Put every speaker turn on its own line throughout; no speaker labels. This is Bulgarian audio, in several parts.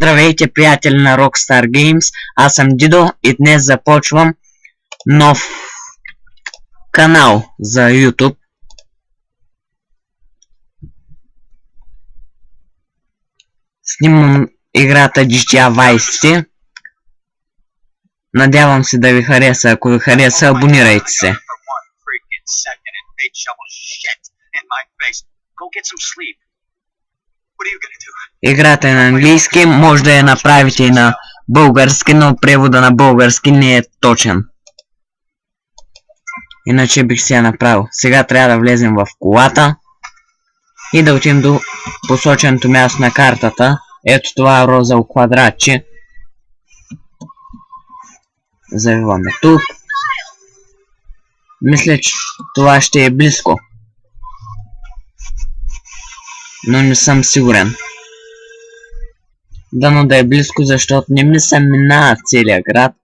Здравейте, приятели на Rockstar Games, аз съм Дидо и днес започвам нов канал за YouTube. Снимам играта GTA Vice City. Надявам се да ви хареса. Ако ви хареса, абонирайте се. Играта е на английски, може да я направите и на български, но превода на български не е точен. Иначе бих си я направил. Сега трябва да влезем в колата и да отидем до посоченото място на картата. Ето това розово квадратче. Завиваме тук. Мисля, че това ще е близко, но не съм сигурен. Дано да е близко, защото не ми се минава целият град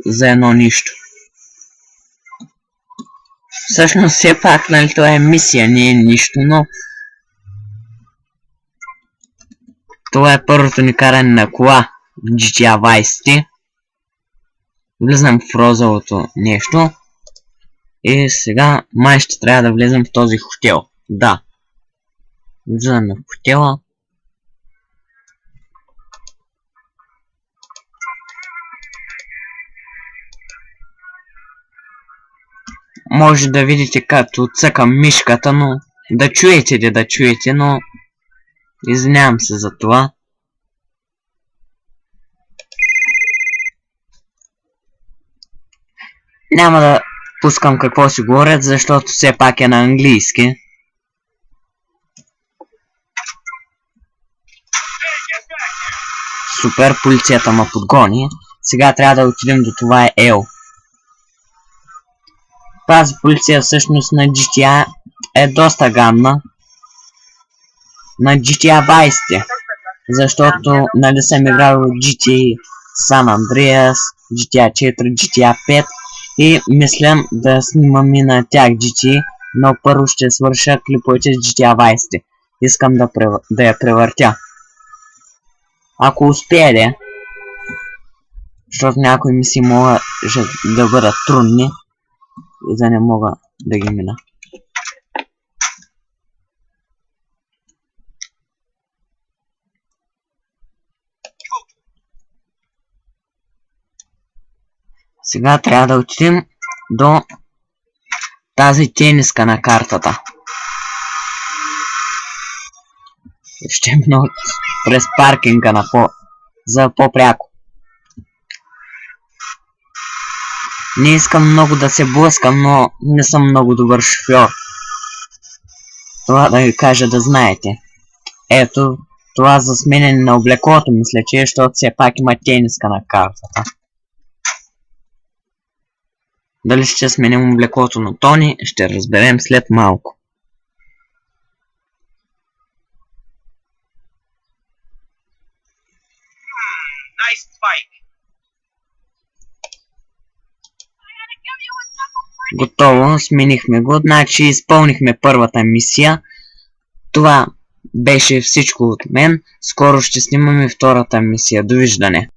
за едно нищо. Всъщност все пак, нали, това е мисия, не е нищо, но това е първото ни каране на кола в GTA Vice City. Влизам в розовото нещо и сега май ще трябва да влезем в този хотел. Да. Влизаме в хотела. Може да видите като цъкам мишката, но да чуете, но извинявам се за това. Няма да пускам какво си говорят, защото все пак е на английски. Супер, полицията ма подгони. Сега трябва да отидем до това Ел. Тази полиция всъщност на GTA е доста гадна. На GTA Vice City. Защото нали съм играл GTA San Andreas, GTA 4, GTA 5 и мислям да снимам и на тях GTA, но първо ще свърша клиповете с GTA Vice City. Искам да я превъртя. Ако успея, защото някои мисии могат да бъдат трудни и да не мога да ги мина. Сега трябва да отидем до тази тениска на картата. Ще мина през паркинга за по-пряко. Не искам много да се блъскам, но не съм много добър шофьор. Това да ви кажа да знаете. Ето, това за сменяне на облеклото мисля, че защото все пак има тениска на картата. Дали ще сменим облеклото на Тони, ще разберем след малко. Готово, сменихме го, значи изпълнихме първата мисия. Това беше всичко от мен. Скоро ще снимаме втората мисия. Довиждане!